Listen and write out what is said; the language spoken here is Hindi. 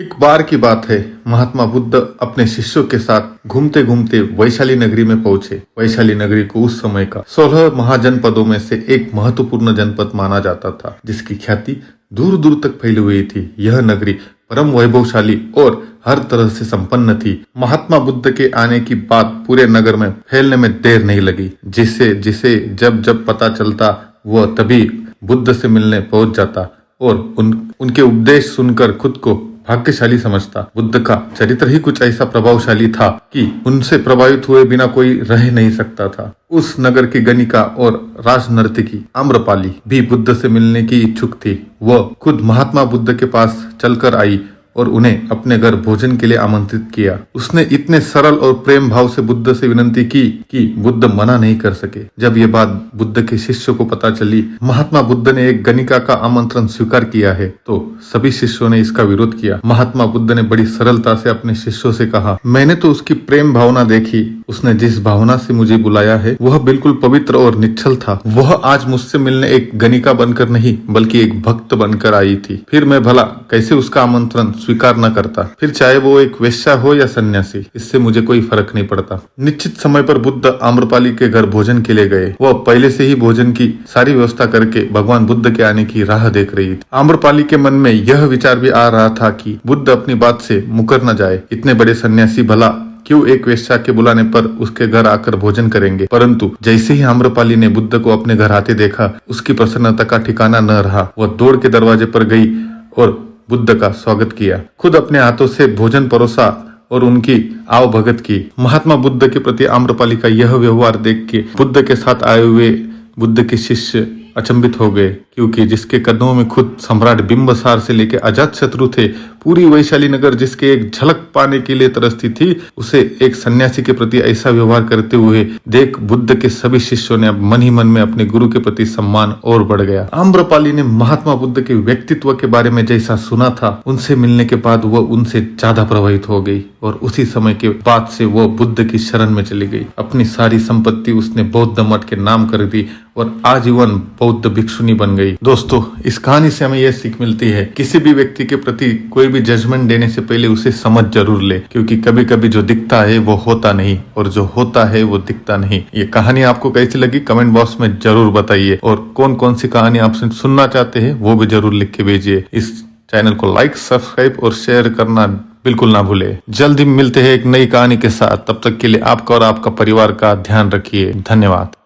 एक बार की बात है, महात्मा बुद्ध अपने शिष्यों के साथ घूमते घूमते वैशाली नगरी में पहुंचे। वैशाली नगरी को उस समय का 16 महाजनपदों में से एक महत्वपूर्ण जनपद माना जाता था, जिसकी ख्याति दूर दूर तक फैली हुई थी। यह नगरी परम वैभवशाली और हर तरह से संपन्न थी। महात्मा बुद्ध के आने की बात पूरे नगर में फैलने में देर नहीं लगी। जिसे जिसे जब जब पता चलता वह तभी बुद्ध से मिलने पहुंच जाता और उनके उपदेश सुनकर खुद को भाग्यशाली समझता। बुद्ध का चरित्र ही कुछ ऐसा प्रभावशाली था कि उनसे प्रभावित हुए बिना कोई रह नहीं सकता था। उस नगर की गणिका और राजनर्तकी आम्रपाली भी बुद्ध से मिलने की इच्छुक थी। वह खुद महात्मा बुद्ध के पास चलकर आई और उन्हें अपने घर भोजन के लिए आमंत्रित किया। उसने इतने सरल और प्रेम भाव से बुद्ध से विनती की कि बुद्ध मना नहीं कर सके। जब ये बात बुद्ध के शिष्यों को पता चली, महात्मा बुद्ध ने एक गणिका का आमंत्रण स्वीकार किया है, तो सभी शिष्यों ने इसका विरोध किया। महात्मा बुद्ध ने बड़ी सरलता से अपने शिष्यों से कहा, मैंने तो उसकी प्रेम भावना देखी। उसने जिस भावना से मुझे बुलाया है वह बिल्कुल पवित्र और निश्चल था। वह आज मुझसे मिलने एक गणिका बनकर नहीं बल्कि एक भक्त बनकर आई थी। फिर मैं भला कैसे उसका आमंत्रण स्वीकार न करता, फिर चाहे वो एक वेश्या हो या सन्यासी, इससे मुझे कोई फर्क नहीं पड़ता। निश्चित समय पर बुद्ध आम्रपाली के घर भोजन के लिए गए। वह पहले से ही भोजन की सारी व्यवस्था करके भगवान बुद्ध के आने की राह देख रही थी। आम्रपाली के मन में यह विचार भी आ रहा था कि बुद्ध अपनी बात से मुकर न जाए। इतने बड़े सन्यासी भला क्यों एक वेश्या के बुलाने पर उसके घर आकर भोजन करेंगे। परंतु जैसे ही आम्रपाली ने बुद्ध को अपने घर आते देखा, उसकी प्रसन्नता का ठिकाना न रहा। वह दौड़ के दरवाजे पर गई और बुद्ध का स्वागत किया। खुद अपने हाथों से भोजन परोसा और उनकी आवभगत की। महात्मा बुद्ध के प्रति आम्रपाली का यह व्यवहार देख के बुद्ध के साथ आए हुए बुद्ध के शिष्य अचंभित हो गए, क्योंकि जिसके कदमों में खुद सम्राट बिंबसार से लेकर अजात शत्रु थे, पूरी वैशाली नगर जिसके एक झलक पाने के लिए तरसती थी, उसे एक सन्यासी के प्रति ऐसा व्यवहार करते हुए देख बुद्ध के सभी शिष्यों ने अब मन ही मन में अपने गुरु के प्रति सम्मान और बढ़ गया। आम्रपाली ने महात्मा बुद्ध के व्यक्तित्व के बारे में जैसा सुना था, उनसे मिलने के बाद वह उनसे ज्यादा प्रभावित हो गई और उसी समय के बाद से वह बुद्ध की शरण में चली गई। अपनी सारी संपत्ति उसने बौद्ध मठ के नाम कर दी और आजीवन बौद्ध भिक्षुनी बन गई। दोस्तों, इस कहानी से हमें यह सीख मिलती है, किसी भी व्यक्ति के प्रति कोई भी जजमेंट देने से पहले उसे समझ जरूर ले, क्योंकि कभी कभी जो दिखता है वो होता नहीं और जो होता है वो दिखता नहीं। ये कहानी आपको कैसी लगी कमेंट बॉक्स में जरूर बताइए और कौन कौन सी कहानी आप सुनना चाहते हैं वो भी जरूर लिख के भेजिए। इस चैनल को लाइक, सब्सक्राइब और शेयर करना बिल्कुल ना भूले। जल्दी मिलते हैं एक नई कहानी के साथ। तब तक के लिए आपका और आपका परिवार का ध्यान रखिए। धन्यवाद।